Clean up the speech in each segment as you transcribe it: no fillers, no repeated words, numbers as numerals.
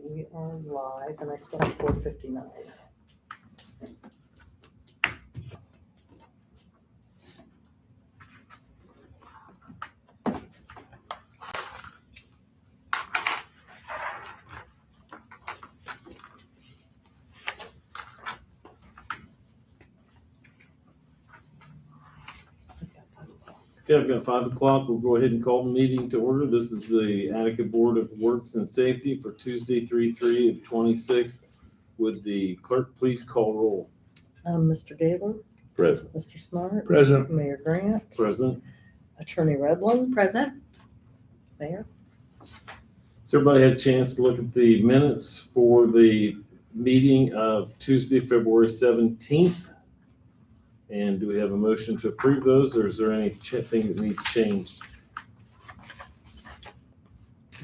we are live and I still have 4:59. Okay, I've got 5 o'clock. We'll go ahead and call the meeting to order. This is the Attica Board of Works and Safety for Tuesday, 3/3 of 26. Would the clerk please call roll? Mr. Gaylor, Present. Mr. Smart, Present. Mayor Grant, Present. Attorney Redlin, Present. Mayor. So everybody had a chance to look at the minutes for the meeting of Tuesday, February 17th. And do we have a motion to approve those, or is there anything that needs changed?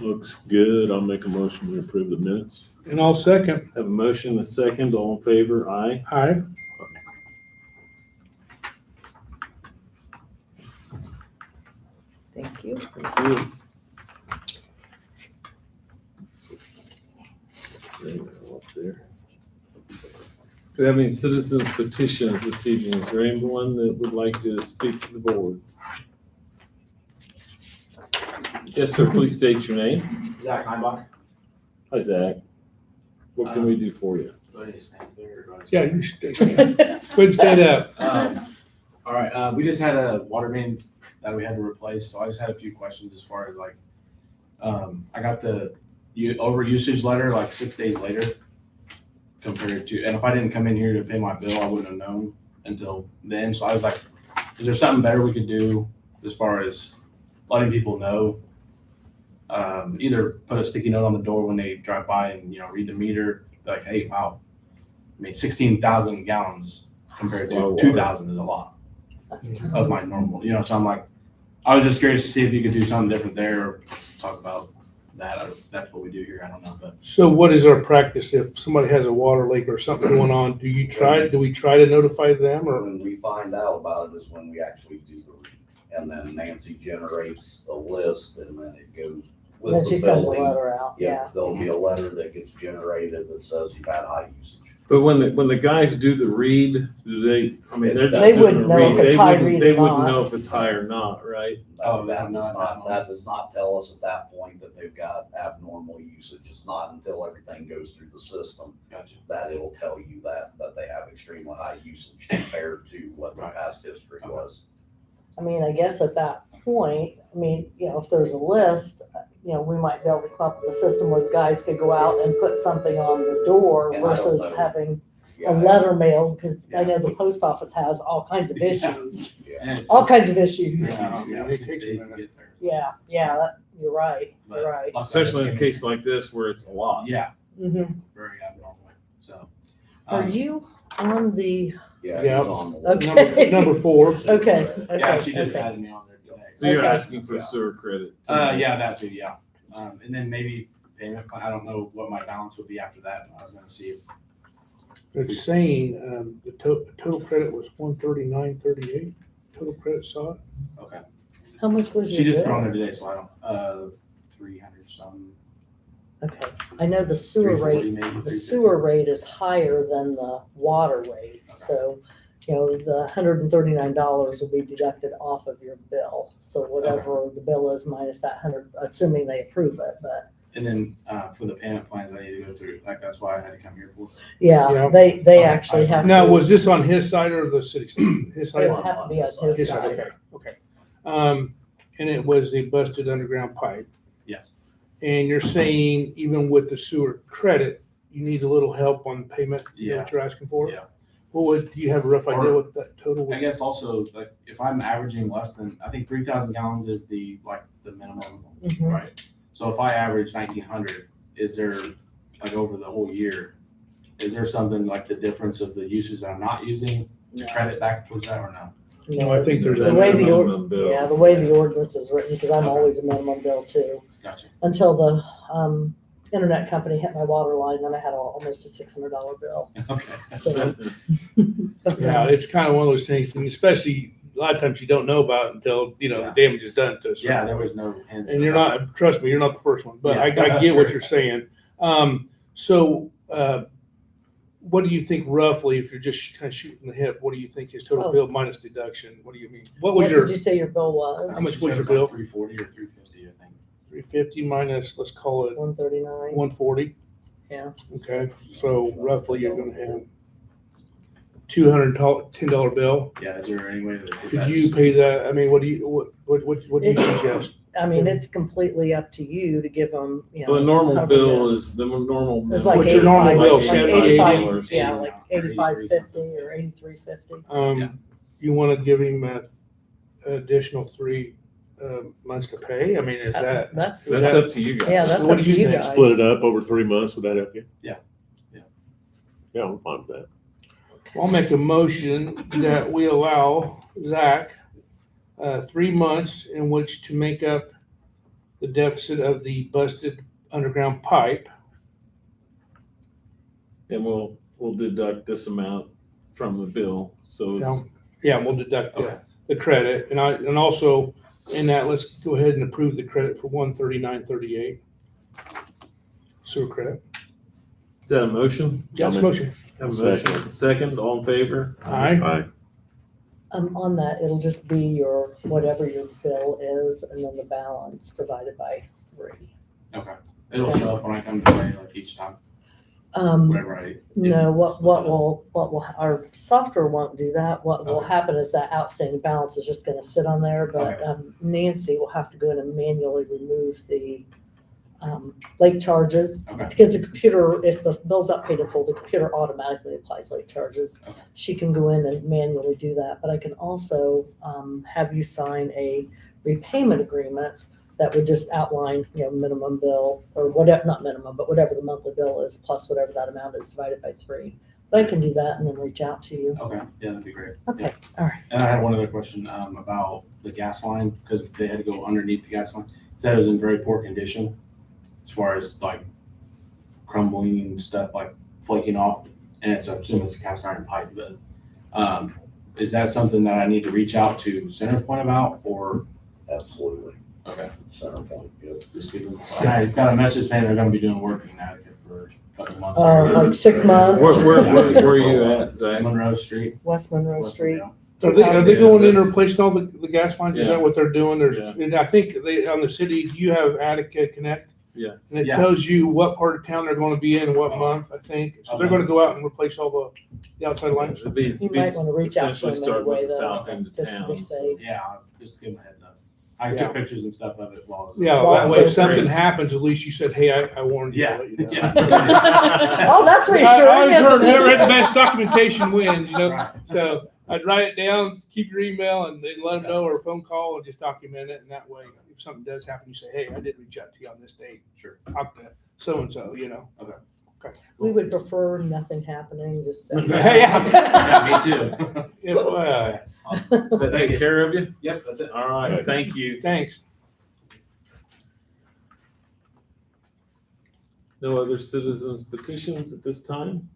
Looks good. I'll make a motion to approve the minutes. And I'll second. Have a motion, a second, all in favor, aye. Aye. Thank you. Thank you. There we go, up there. Do we have any citizens petitions this evening? Is there anyone that would like to speak to the board? Yes, sir, please state your name. Zach Heimbach. Hi, Zach. What can we do for you? Do I need to stand there or do I just- Yeah, you should stand. Go ahead and stand up. All right, we just had a water main that we had to replace, so I just had a few questions as far as like, I got the over usage letter like 6 days later compared to, and if I didn't come in here to pay my bill, I wouldn't have known until then. So I was like, is there something better we could do as far as letting people know? Either put a sticky note on the door when they drive by and, read the meter, like, hey, wow, I mean, 16,000 gallons compared to 2,000 is a lot That's a ton. of my normal, so I'm like, I was just curious to see if you could do something different there or talk about that. That's what we do here. I don't know, but So what is our practice if somebody has a water leak or something going on? Do we try to notify them or? When we find out about it is when we actually do the read. And then Nancy generates a list and then it goes with Then the she sends a building. letter out, yeah. There'll be a letter that gets generated that says you've had high usage. But when the guys do the read, do they, I mean, they're just They doing wouldn't the know if read. it's high read or They wouldn't not. know if it's high or not, right? Oh, That no, that does not tell us at that point that they've got abnormal usage. It's not until everything goes through the system gotcha. that it'll tell you that they have extremely high usage compared to what their Right. past history Okay. was. I mean, I guess at that point, if there's a list, we might be able to come up with a system where the guys could go out and put something on the door And I don't versus know. having Yeah, a letter mailed, because I Yeah. know the post office has all kinds of Yeah. issues, yeah. And it all took- kinds of issues. Yeah, It 6 takes a days to minute. get there. Yeah, you're right, But you're right. like I said, Especially in a just case like this where it's a lot. Yeah, Mhm. very abnormal. So, Are you on the, Yeah, Yeah. he's on the list. Okay. Number 4. okay, yeah, she just okay. added me on there today. So you're Okay. asking for Yeah. sewer credit? too. Yeah, that too, yeah. And then maybe payment plan. I don't know what my balance would be after that. I was gonna see if, It's saying the total credit was 139.38. Total credit saw it. okay. How much was your She just put bill? on there today, so I don't, 300 some, Okay, I know the sewer 340 rate, maybe. the 350. sewer rate is higher than the water rate, so, the $139 will be deducted off of your bill. So whatever the bill is minus that 100, assuming they approve it, but And then, for the payment plans, I need to go through, like, that's why I had to come here for. yeah, Yeah. they Okay, actually have. Now, to- was this on his side or the city side? His It side? would have to be on his His side, side. okay. And it was the busted underground pipe. Yes. And you're saying even with the sewer credit, you need a little help on payment? Is that what you're asking for? Yeah. Do you have a rough idea Or- what that total I would? guess also, like, if I'm averaging less than, I think 3,000 gallons is the minimum, Mhm. right? So if I average 1,900, is there, like, over the whole year, is there something like the difference of the usage that I'm not using to credit back towards that or no? No, I think there's The That's way a the, minimum bill. the way the ordinance is written, because I'm Okay. always a minimum bill too, Gotcha. until the, internet company hit my water line, then I had almost a $600 bill, Okay. so. Yeah, it's kind of one of those things, and especially a lot of times you don't know about it until, the Yeah. damage is done to us. Yeah, there was no hints. And you're not, trust me, you're not the first one, but Yeah, I get what sure. you're saying. What do you think roughly, if you're just kind of shooting the hip, what do you think his total Oh. bill minus deduction? What do you mean? What What was your, did you say your bill was? How much She was said your it like bill? 340 or 350, I think. 350 minus, let's call it 139. 140? Yeah. Okay, so roughly you're gonna have $210 bill. Yeah, is there any way that? Could you pay that? I mean, what do you suggest? I mean, it's completely up to you to give them, you know. Well, the normal however bill many. is, the normal. It's like What's your normal 85, bill? like 70, 85, 80? yeah, like 85.50 something. or 83.50. Yeah. You wanna give him a additional 3 months to pay? I mean, is that? That's, That's up to you guys. yeah, that's What up do to you you think? guys. Split it up over 3 months, would that help you? Yeah. Yeah, I'm fine with that. I'll make a motion that we allow Zach 3 months in which to make up the deficit of the busted underground pipe. And we'll deduct this amount from the bill, so it's. Yeah, we'll deduct Okay. the credit, and also in that, let's go ahead and approve the credit for 139.38 sewer credit. Is that a motion? That's a motion. Have a motion. Second, all in favor? Aye. Aye. On that, it'll just be your, whatever your bill is, and then the balance divided by 3. Okay. It'll show up when I come to pay, like each time, whenever I. No, what will, our software won't do that. What will Okay. happen is that outstanding balance is just gonna sit on there, but Okay. Nancy will have to go in and manually remove the late charges. Okay. Because the computer, if the bill's not paid in full, the computer automatically applies late charges. Okay. She can go in and manually do that, but I can also have you sign a repayment agreement that would just outline, you know, minimum bill, or whatever, not minimum, but whatever the monthly bill is, plus whatever that amount is divided by 3. But I can do that and then reach out to you. Okay, yeah, that'd be great. Okay, all right. And I had one other question about the gas line, because they had to go underneath the gas line. It said it was in very poor condition as far as like crumbling and stuff, like flaking off. And it's, I assume it's a cast iron pipe, but is that something that I need to reach out to Centerpoint about, or? Absolutely. Okay, Center point, yep. just give them. And I got a message saying they're gonna be doing work in Attica for a couple months. Like 6 months. Where are you at, Zach? Monroe Street. West Monroe West Street. Monroe. Are they Yeah, going in and that's- replacing all the gas lines? Is Yeah. that what they're doing? There's, Yeah. and I think they, on the city, do you have Attica Connect? Yeah. And it Yeah. tells you what part of town they're gonna be in and what Oh. month, I think. So they're Okay. gonna go out and replace all the outside lines. It'd be- You might want to reach out to essentially them start with anyway, the though, south end of just to be town. safe. Yeah, just give them a heads up. I Yeah. took pictures and stuff of it while I was. Yeah, Well, that way if that's something great. happens, at least you said, hey, I warned you. Yeah. I'll let you know. Oh, that's I reassuring, always heard, isn't never had the it? best documentation wins, you know? Right. So I'd write it down, keep your email, and then let them know, or a phone call, and just document it. And that way, if something does happen, you say, hey, I did reach out to you on this date. Sure. Talk to so-and-so, you know? We would prefer nothing happening, just. Hey, Yeah, me too. FYI. Awesome. Does that take care of you? Yep, that's it. All right, thank you. Thanks. No other citizens petitions at this time?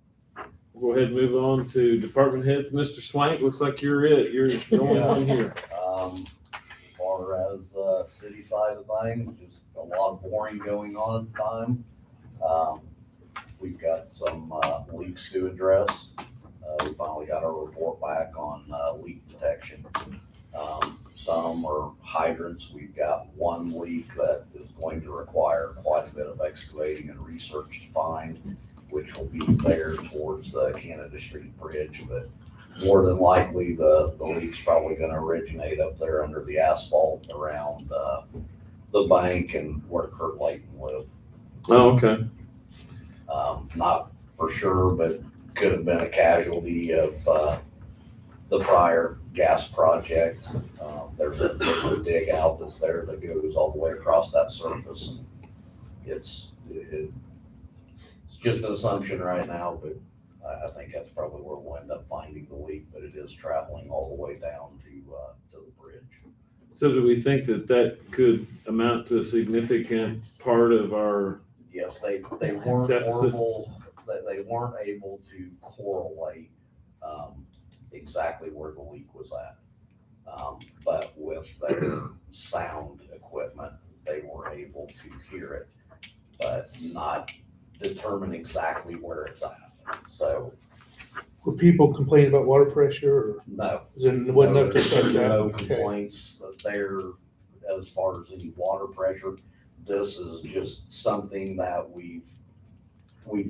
We'll go ahead and move on to department heads. Mr. Swank, looks like you're it. You're the only one here. As far as city side of things, just a lot of boring going on at the time. We've got some leaks to address. We finally got our report back on leak detection. Some are hydrants. We've got one leak that is going to require quite a bit of excavating and research to find, which will be there towards the Canada Street Bridge. But more than likely, the leak's probably going to originate up there under the asphalt around the bank and where Kurt Layton lived. Oh, okay. Not for sure, but could have been a casualty of the prior gas project. There's a dig out that's there that goes all the way across that surface. It's just an assumption right now, but I think that's probably where we'll end up finding the leak, but it is traveling all the way down to the bridge. So do we think that that could amount to a significant part of our, Yes, they weren't Deficit. they weren't able to correlate exactly where the leak was at. But with their sound equipment, they were able to hear it, but not determine exactly where it's at. So, Were people complaining about water pressure, or no. is it wasn't enough to There's touch that? no Okay. complaints there as far as any water pressure. This is just something that we've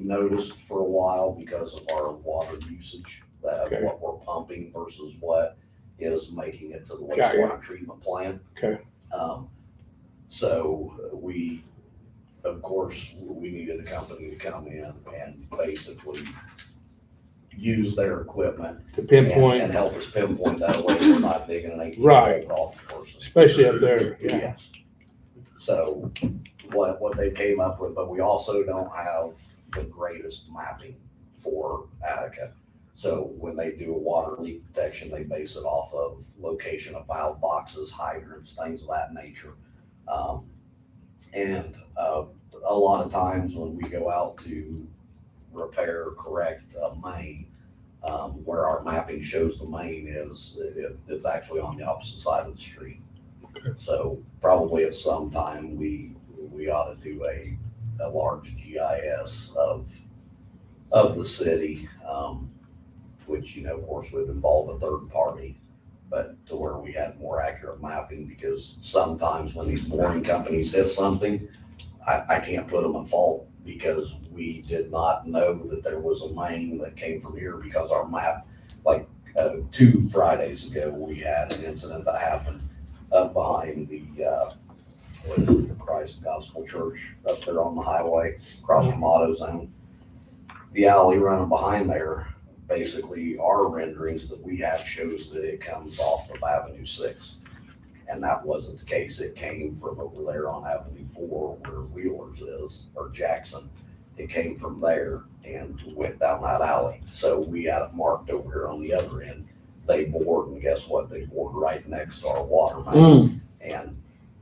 noticed for a while because of our water usage, that Okay. what we're pumping versus what is making it to the Got ya. wastewater treatment plant. Okay. So we, of course, we needed a company to come in and basically use their equipment To pinpoint, and help us pinpoint that way. We're not digging an 18 Right. hole golf course. especially up there. Yeah. Yes. So what they came up with, but we also don't have the greatest mapping for Attica. So when they do a water leak detection, they base it off of location of valve boxes, hydrants, things of that nature. And a lot of times when we go out to repair, correct a main, where our mapping shows the main is, it's actually on the opposite side of the street. So probably at some time we ought to do a large GIS of the city, which, of course, would involve a third party, but to where we had more accurate mapping, because sometimes when these boring companies hit something, I can't put them at fault because we did not know that there was a main that came from here, because our map, like 2 Fridays ago, we had an incident that happened up behind the Christ Gospel Church up there on the highway, across from AutoZone. The alley running behind there, basically our renderings that we have shows that it comes off of Avenue 6. And that wasn't the case. It came from over there on Avenue 4 where Wheeler's is, or Jackson. It came from there and went down that alley. So we had it marked over here on the other end. They bored, and guess what? They bored right next to our water main and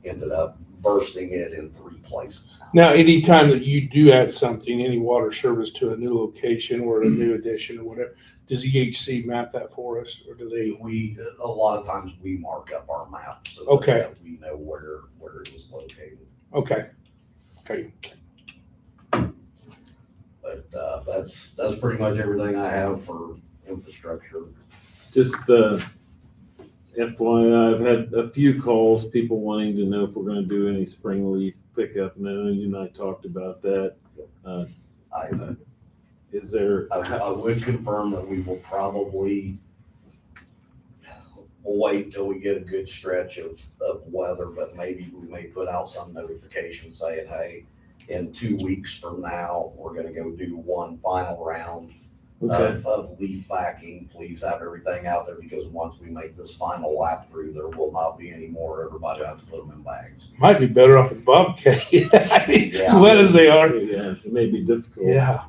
ended up bursting it in 3 places. Now, anytime that you do add something, any water service to a new location or a new addition or whatever, does EHC map that for us, or do they? A lot of times we mark up our map so Okay. that we know where it is located. Okay. Okay. But that's pretty much everything I have for infrastructure. Just FYI, I've had a few calls, people wanting to know if we're gonna do any spring leaf pickup, and I know you and I talked about that. Is there? I would confirm that we will probably wait until we get a good stretch of weather, but maybe we may put out some notification saying, hey, in 2 weeks from now, we're gonna go do one final round Okay. of leaf backing. Please have everything out there, because once we make this final lap through, there will not be any more. Everybody will have to put them in bags. Might be better off with Bobcat. As wet as they are. Yeah, it may be difficult. Yeah.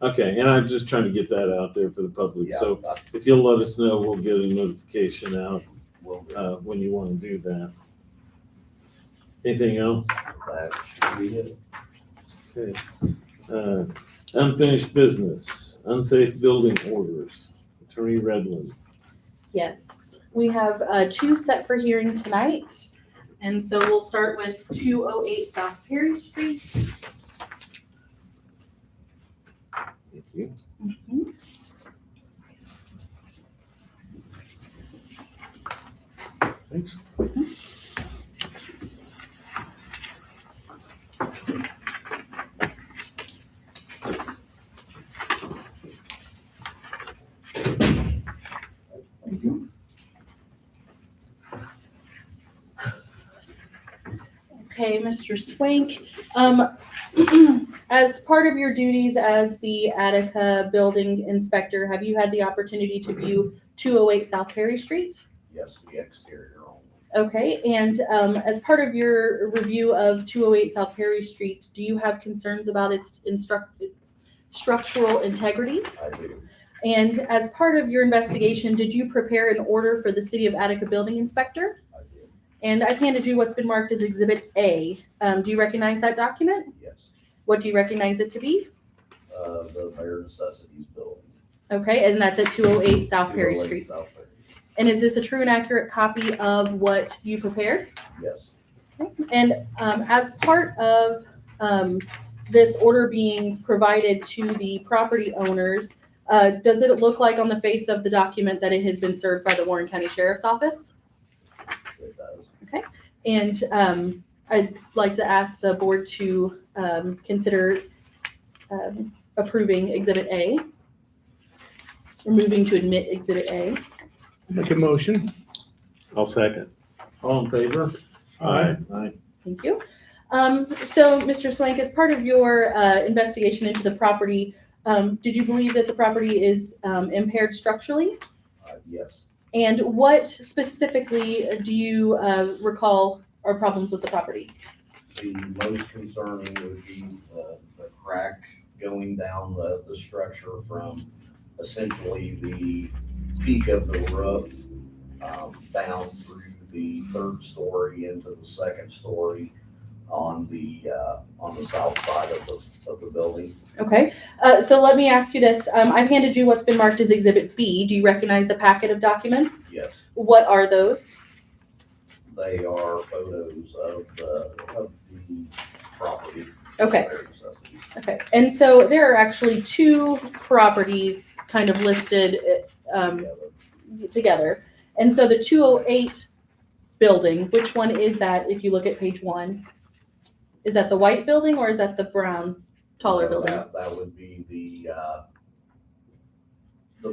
Okay, and I'm just trying to get that out there for the public. Yeah, So if you'll let us know, we'll get a notification out we'll do when you want to do that. Anything else? that. Should be it. Okay. Unfinished business, unsafe building orders. Attorney Redland. Yes, we have 2 set for hearing tonight. And so we'll start with 208 South Perry Street. Thank you. Thanks. Okay, Mr. Swank, as part of your duties as the Attica building inspector, have you had the opportunity to view 208 South Perry Street? Yes, the exterior only. Okay, and as part of your review of 208 South Perry Street, do you have concerns about its structural integrity? I do. And as part of your investigation, did you prepare an order for the City of Attica building inspector? I did. And I've handed you what's been marked as Exhibit A. Do you recognize that document? Yes. What do you recognize it to be? The bare necessities building. Okay, and that's at 208 South Perry 208 Street. South Perry. And is this a true and accurate copy of what you prepared? Yes. And as part of this order being provided to the property owners, does it look like on the face of the document that it has been served by the Warren County Sheriff's Office? It does. And I'd like to ask the board to consider approving Exhibit A, or moving to admit Exhibit A. Make a motion. I'll second. All in favor? Aye. Aye. Thank you. So, Mr. Swank, as part of your investigation into the property, did you believe that the property is impaired structurally? Yes. And what specifically do you recall are problems with the property? The most concerning would be the crack going down the structure from essentially the peak of the roof down through the third story into the second story on the south side of the building. Okay, so let me ask you this. I've handed you what's been marked as Exhibit B. Do you recognize the packet of documents? Yes, What are those? they are photos of the property. Okay. Their necessities. Okay, and so there are actually two properties kind of listed together. And so the 208 building, which one is that if you look at page 1? Is that the white building or is that the brown, taller building? That would be the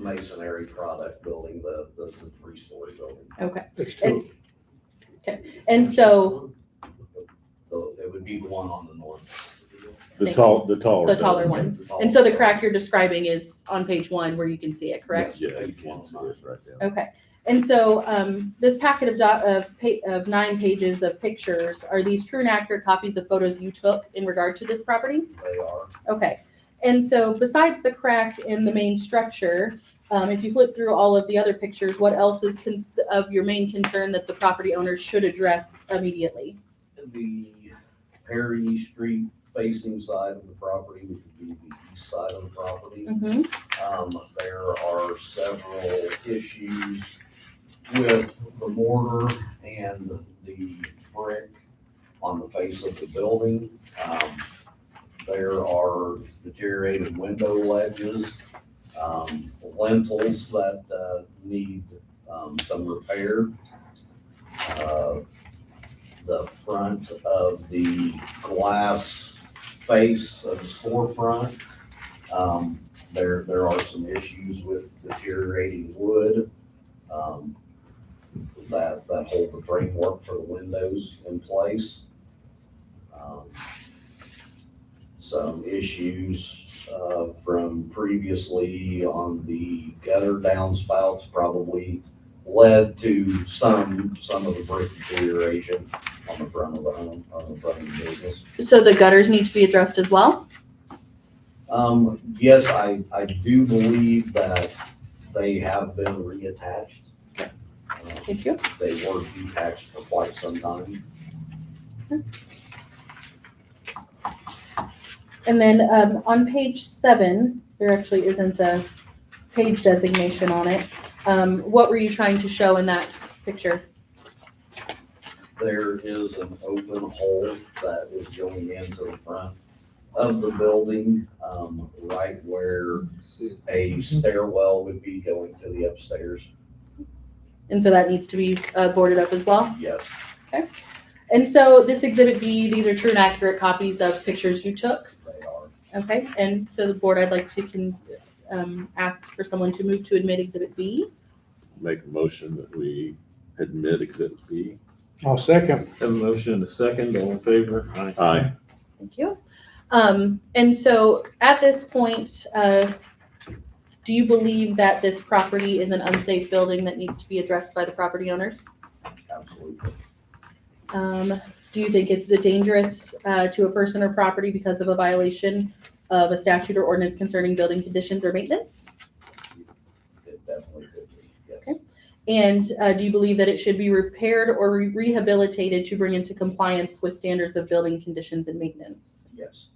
masonry product building, the 3-story building. Okay, That's two. and so It would be the one on the north. The Thank taller. the taller building. one. The tall And so the one. crack you're describing is on page 1 where you can see it, correct? Yeah, you can't see it right there. Okay, and so this packet of 9 pages of pictures, are these true and accurate copies of photos you took in regard to this property? They are. Okay, and so besides the crack in the main structure, if you flip through all of the other pictures, what else is of your main concern that the property owners should address immediately? The Perry Street facing side of the property, which would be the east side of the property. There are several issues with the mortar and the brick on the face of the building. There are deteriorated window ledges, lintels that need some repair. The front of the glass face of the storefront, there are some issues with deteriorating wood that hold the framework for the windows in place. Some issues from previously on the gutter downspouts probably led to some of the brick deterioration on the front of the home, on the front of the business. So the gutters need to be addressed as well? Yes, I do believe that they have been reattached. Thank you. They were detached for quite some time. And then on page 7, there actually isn't a page designation on it. What were you trying to show in that picture? There is an open hole that is going into the front of the building, right where a stairwell would be going to the upstairs. And so that needs to be boarded up as well? Yes, And so this Exhibit B, these are true and accurate copies of pictures you took? they are. Okay, and so the board, I'd like to ask for someone to move to admit Exhibit B. Make a motion that we admit Exhibit B. I'll second. Have a motion and a second. All in favor? Aye. Aye. Thank you. And so at this point, do you believe that this property is an unsafe building that needs to be addressed by the property owners? Absolutely. Do you think it's dangerous to a person or property because of a violation of a statute or ordinance concerning building conditions or maintenance? It definitely could be, yes. Okay. And do you believe that it should be repaired or rehabilitated to bring into compliance with standards of building conditions and maintenance? Yes.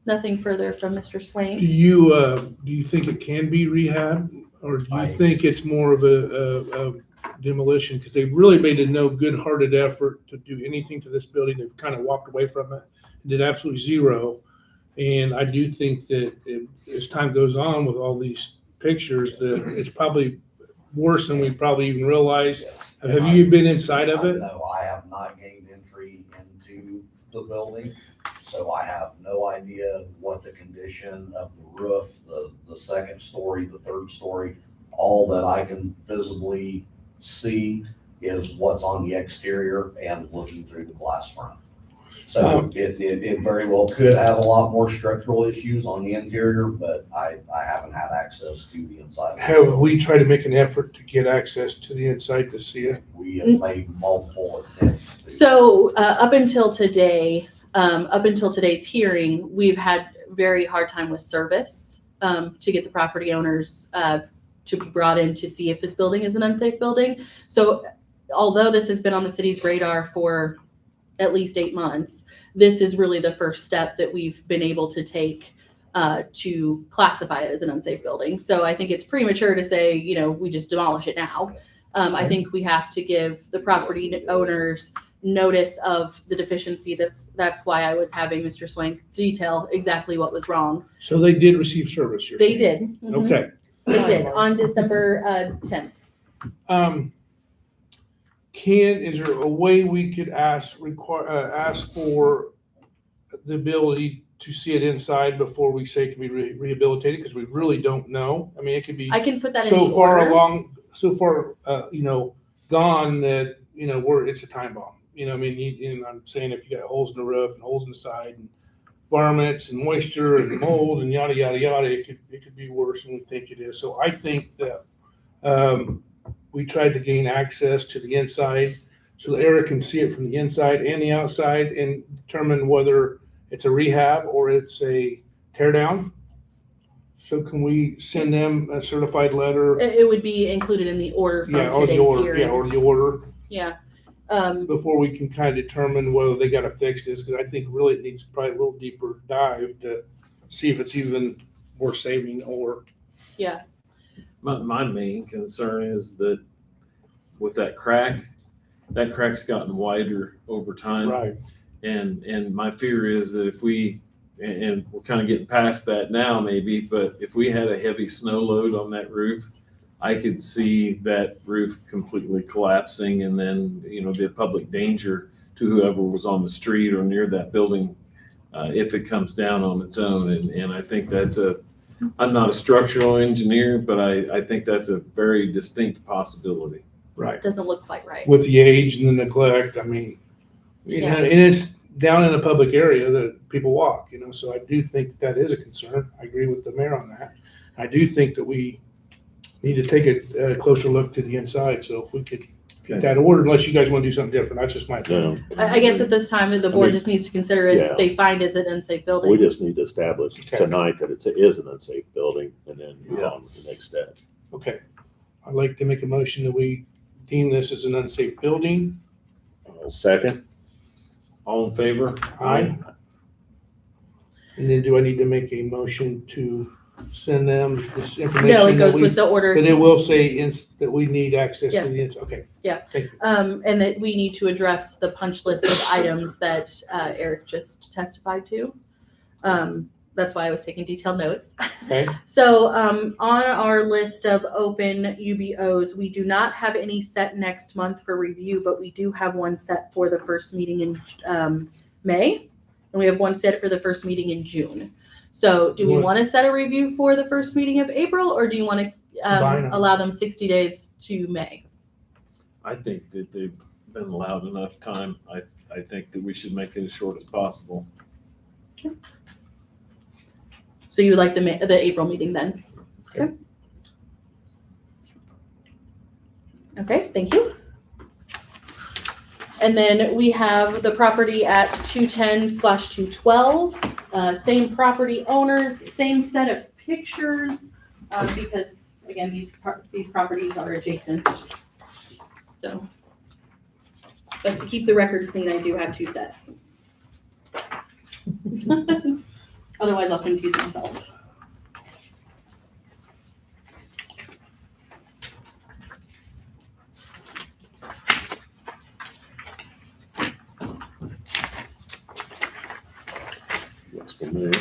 Nothing further from Mr. Do Swain. you think it can be rehab, or do you think it's more of a demolition? Because they really made no good-hearted effort to do anything to this building. They've kind of walked away from it did absolutely zero. And I do think that as time goes on with all these pictures, that it's probably worse than we probably even realize. Have you been inside of it? No, I have not gained entry into the building, so I have no idea what the condition of the roof, the second story, the third story. All that I can visibly see is what's on the exterior and looking through the glass front. So it very well could have a lot more structural issues on the interior, but I haven't had access to the inside. Have we tried to make an effort to get access to the inside to see it? We have made multiple attempts. So up until today, up until today's hearing, we've had very hard time with service to get the property owners to be brought in to see if this building is an unsafe building. So although this has been on the city's radar for at least 8 months, this is really the first step that we've been able to take to classify it as an unsafe building. So I think it's premature to say, we just demolish it now. I think we have to give the property owners notice of the deficiency. That's why I was having Mr. Swank detail exactly what was wrong. So they did receive service, you're They saying? did. Mhm. Okay. They did on December 10th. Is there a way we could ask for the ability to see it inside before we say it can be rehabilitated? Because we really don't know. I mean, it could be I can put that in so the far order. gone that, it's a time bomb. I mean, and I'm saying if you got holes in the roof and holes in the side and varmints and moisture and mold and yada, yada, yada, it could be worse than we think it is. So I think that, we tried to gain access to the inside so that Eric can see it from the inside and the outside and determine whether it's a rehab or it's a tear down. So can we send them a certified letter? It would be included in the order from Or today's the order, hearing. or the order, Yeah. before we can kind of determine whether they got to fix this, because I think really it needs probably a little deeper dive to see if it's even worth saving or. Yeah. My main concern is that with that crack's gotten wider over time. Right. And my fear is that if and we're kind of getting past that now maybe, but if we had a heavy snow load on that roof, I could see that roof completely collapsing and then, be a public danger to whoever was on the street or near that building if it comes down on its own. And I think I'm not a structural engineer, but I think that's a very distinct possibility. Right. Doesn't look quite right. With the age and the neglect, I mean, Yeah. and it's down in a public area that people walk, so I do think that is a concern. I agree with the mayor on that. I do think that we need to take a closer look to the inside. So if we could get that ordered, unless you guys want to do something different, that's just my opinion. No, I guess at this time, the board mean, just needs to consider if yeah. they find it's an unsafe we building. just need to establish Okay. tonight that it is an unsafe building and then move Yeah. on to the next step. Okay. I'd like to make a motion that we deem this as an unsafe building. Second? All in favor? Aye. And then do I need to make a motion to send them this information? No, it that goes we- with the order. But it will say that we need access to Yes. the inside. Okay. Yeah. Thank you. And that we need to address the punch list of items that Eric just testified to. That's why I was taking detailed notes. Okay. So on our list of open UBOs, we do not have any set next month for review, but we do have one set for the first meeting in May, and we have one set for the first meeting in June. So do we want to set a review for the first meeting of April, or do you want to Combine 'em. allow them 60 days to May? I think that they've been allowed enough time. I think that we should make it as short as possible. So you would like the April meeting then? Okay. Okay, thank you. And then we have the property at 210/212, same property owners, same set of pictures, because again, these properties are adjacent. So, but to keep the record clean, I do have 2 sets. Otherwise, I'll confuse myself. for me.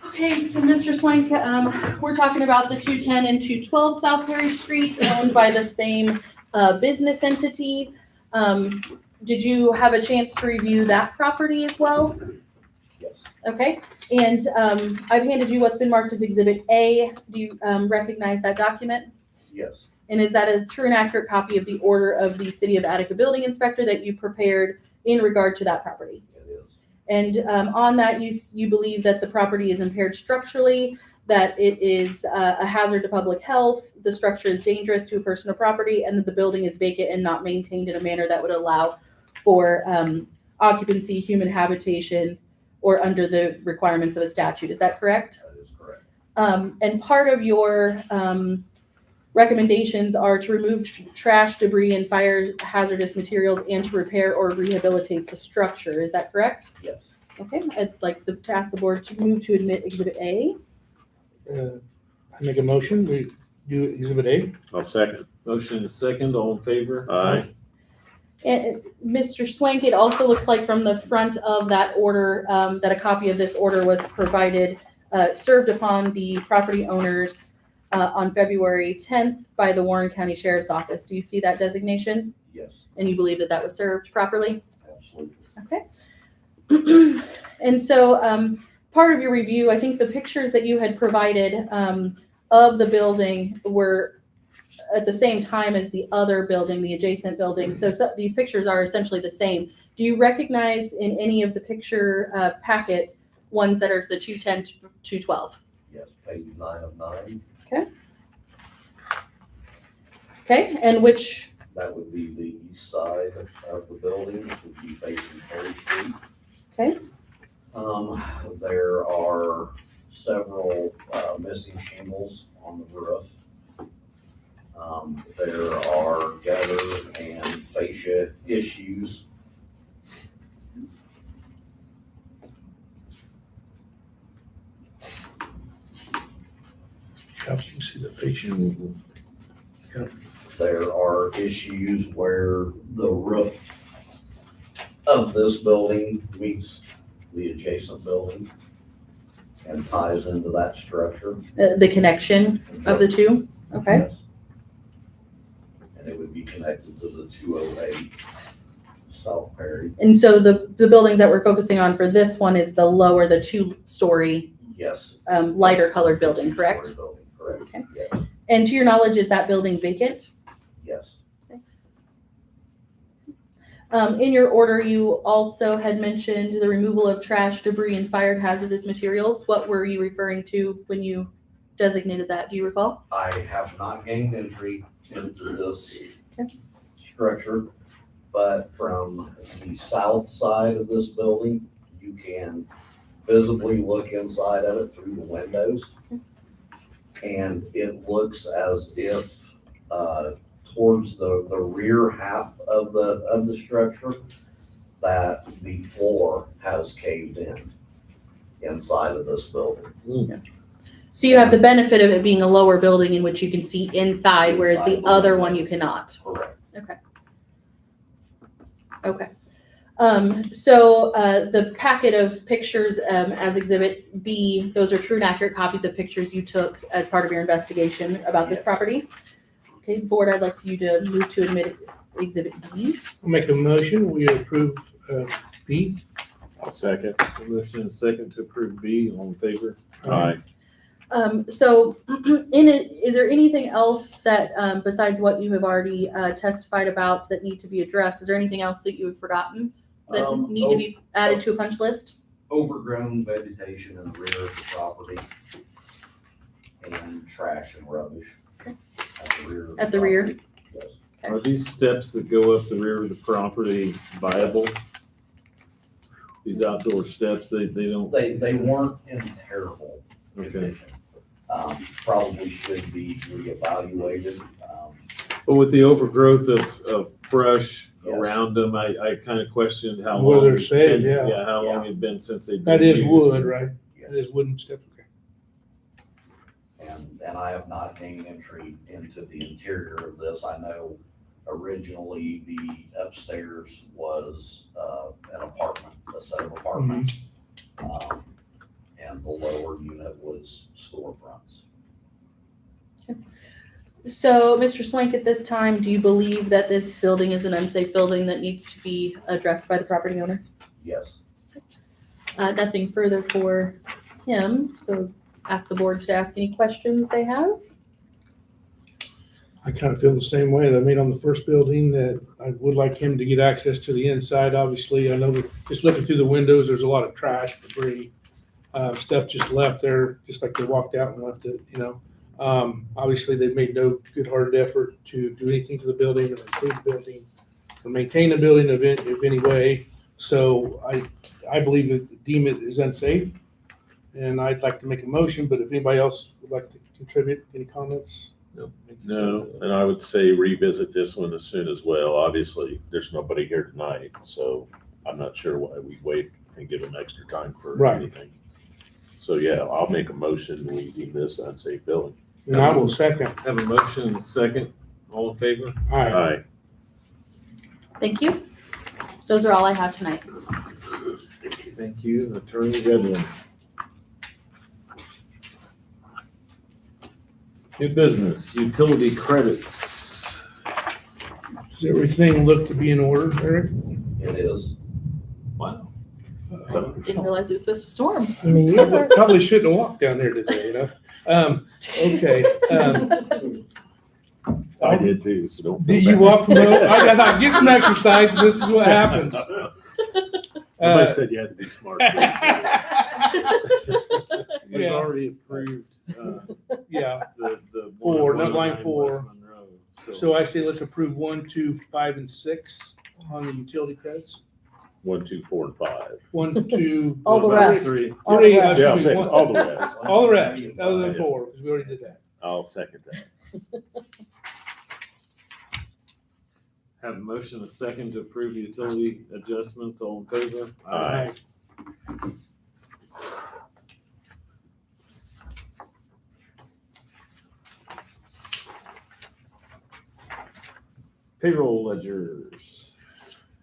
Okay, so Mr. Swank, we're talking about the 210 and 212 South Perry Street owned by the same business entity. Did you have a chance to review that property as well? Yes, Okay, and I've handed you what's been marked as Exhibit A. Do you recognize that document? yes, And is that a true and accurate copy of the order of the City of Attica Building Inspector that you prepared in regard to that property? it is. And on that, you believe that the property is impaired structurally, that it is a hazard to public health, the structure is dangerous to a person or property, and that the building is vacant and not maintained in a manner that would allow for occupancy, human habitation, or under the requirements of a statute. Is that correct? That is correct. And part of your recommendations are to remove trash, debris, and fire hazardous materials and to repair or rehabilitate the structure. Is that correct? Yes. Okay, I'd like to ask the board to move to admit Exhibit A. I make a motion, we do Exhibit A. I'll second. Motion and second, all in favor? Aye. And Mr. Swank, it also looks like from the front of that order, that a copy of this order was provided, served upon the property owners on February 10th by the Warren County Sheriff's Office. Do you see that designation? Yes, And you believe that that was served properly? absolutely. Okay. And so part of your review, I think the pictures that you had provided of the building were at the same time as the other building, the adjacent building. So these pictures are essentially the same. Do you recognize in any of the picture packet ones that are the 210 to 212? Yes, page 9 of 9. Okay, and which, That would be the east side of the building, which would be facing Perry Street. Okay. There are several missing shingles on the roof. There are gutter and fascia issues. Helps you see the fascia. There are issues where the roof of this building meets the adjacent building and ties into that structure. the connection of the two? Okay. Yes. And it would be connected to the 208 South Perry. And so the buildings that we're focusing on for this one is the lower, the 2-story, Yes. lighter colored building, correct? Two-story building, correct. Okay. Yes. And to your knowledge, is that building vacant? Yes. In your order, you also had mentioned the removal of trash, debris, and fire hazardous materials. What were you referring to when you designated that? Do you recall? I have not gained entry into this Okay. structure, but from the south side of this building, you can visibly look inside of it through the windows. And it looks as if, towards the rear half of the structure, that the floor has caved in inside of this building. So you have the benefit of it being a lower building in which you can see inside, whereas the Inside the other window. one you cannot. Correct. Okay. So the packet of pictures as Exhibit B, those are true and accurate copies of pictures you took as part of your investigation about this Yes. property. Okay, board, I'd like you to move to admit Exhibit B. I'll make a motion, we approve B. I'll second. Motion and second to approve B, all in favor? Aye. So in it, is there anything else that, besides what you have already testified about that need to be addressed? Is there anything else that you have forgotten that need to be added to a punch list? Overgrown vegetation in the rear of the property and trash and rubbish at the rear. of At the rear? property. Yes. Are these steps that go up the rear of the property viable? These outdoor steps, they don't, They weren't in terrible okay. condition. Probably should be reevaluated. But with the overgrowth of brush Yes. around them, I kind of questioned how long. Where they're it'd said, been- yeah. how long Yeah. it'd been since they'd That been is used. wood, right? Yes. That is wooden steps, okay. And I have not gained entry into the interior of this. I know Originally, the upstairs was an apartment, a set of apartments. And the lower unit was storefronts. So, Mr. Swank, at this time, do you believe that this building is an unsafe building that needs to be addressed by the property owner? Yes. Nothing further for him, so ask the board to ask any questions they have. I kind of feel the same way that I made on the first building, that I would like him to get access to the inside. Obviously, I know that just looking through the windows, there's a lot of trash, debris, stuff just left there, just like they walked out and left it, you know. Obviously, they've made no good-hearted effort to do anything to the building or improve the building or maintain the building of any way. So I believe that deem it is unsafe, and I'd like to make a motion, but if anybody else would like to contribute, any comments? No, and I would say revisit this one as soon as well. Obviously, there's nobody here tonight, so I'm not sure why we wait and give them extra time for Right. anything. So yeah, I'll make a motion, we deem this unsafe building. And I will second. Have a motion and a second. All in favor? All right. Aye. Thank you. Those are all I have tonight. Thank you, Attorney Redlin. New business, utility credits. Does everything look to be in order, Eric? It is. Wow. Didn't realize it was supposed to storm. I mean, Probably shouldn't have walked down there today, you know? Okay. I did too, so don't. Did you walk from, I thought, get some exercise, and this is what happens. Somebody said you had to be smart. We've Yeah. already approved, Yeah, the. Four, one not line 109 four. West Monroe, so I say let's approve 1, 2, 5, and 6 on the utility credits. 1, 2, 4, and 5. 1, 2. All the What about rest. three? All Three, the rest. Yeah, I'll excuse say me, all the rest. All the rest, other than 4, because we already did that. I'll second that. Have a motion, a second to approve utility adjustments. All in favor? Aye. Payroll ledgers.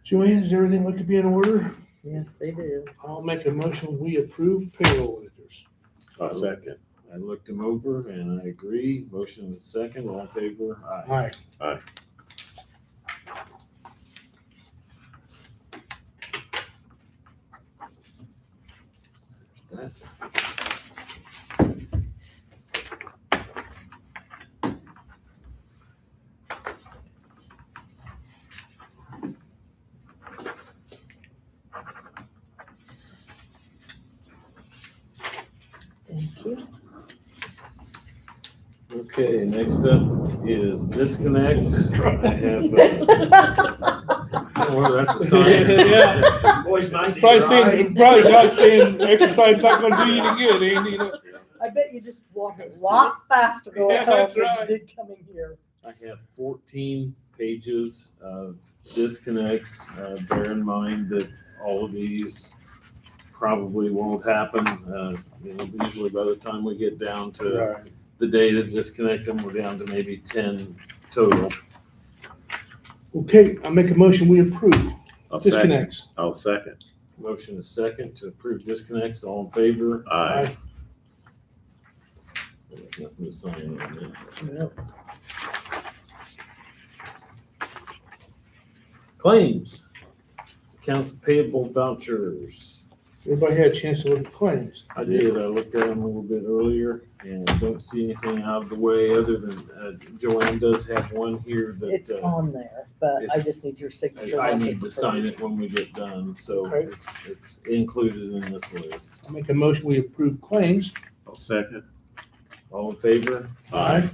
Joanne, does everything look to be in order? Yes, they do. I'll make a motion, we approve payroll ledgers. I'll second. I looked them over and I agree. Motion is second. All in favor? Aye. Aye. Thank you. Okay, next up is disconnects. I have, well, that's a sign. Yeah. Boys, 90 Probably not saying exercise not gonna do you any good, Andy, you know? I bet you just walk a lot faster going Yeah, home that's than right. you did coming here. I have 14 pages of disconnects. Bear in mind that all of these probably won't happen. Usually by the time we get down to Right. the day to disconnect them, we're down to maybe 10 total. Okay, I'll make a motion, we approve I'll second. disconnects. I'll second. Motion is second to approve disconnects. All in favor? Aye. There's nothing to sign on that. Yep. Claims. Accounts payable vouchers. Everybody had a chance to look at claims. I did, I looked at them a little bit earlier and don't see anything out of the way other than Joanne does have one here It's that on there, but I just need your signature. I once need it's to sign approved. it when we get done, so Okay. it's included in this list. I'll make a motion, we approve claims. I'll second. All in favor? Aye.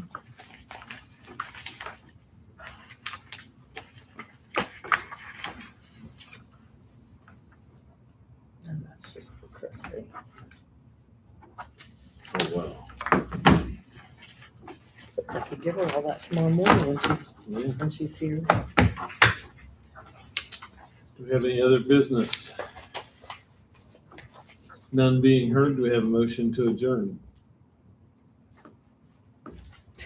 And that's just for Christie. Oh, wow. Suppose I could give her all that tomorrow morning Yeah. when she's here. Do we have any other business? None being heard, do we have a motion to adjourn?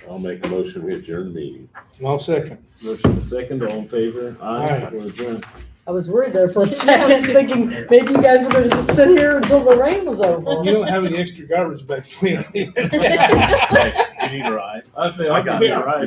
I'll make a motion, we adjourn the meeting. I'll second. Motion and second, all in favor? Aye. We're adjourned. I was worried there for a second, thinking maybe you guys were gonna just sit here until the rain was over. You don't have any extra garbage bags, Leon. Hey, you need a ride? I say, I'll give you a ride.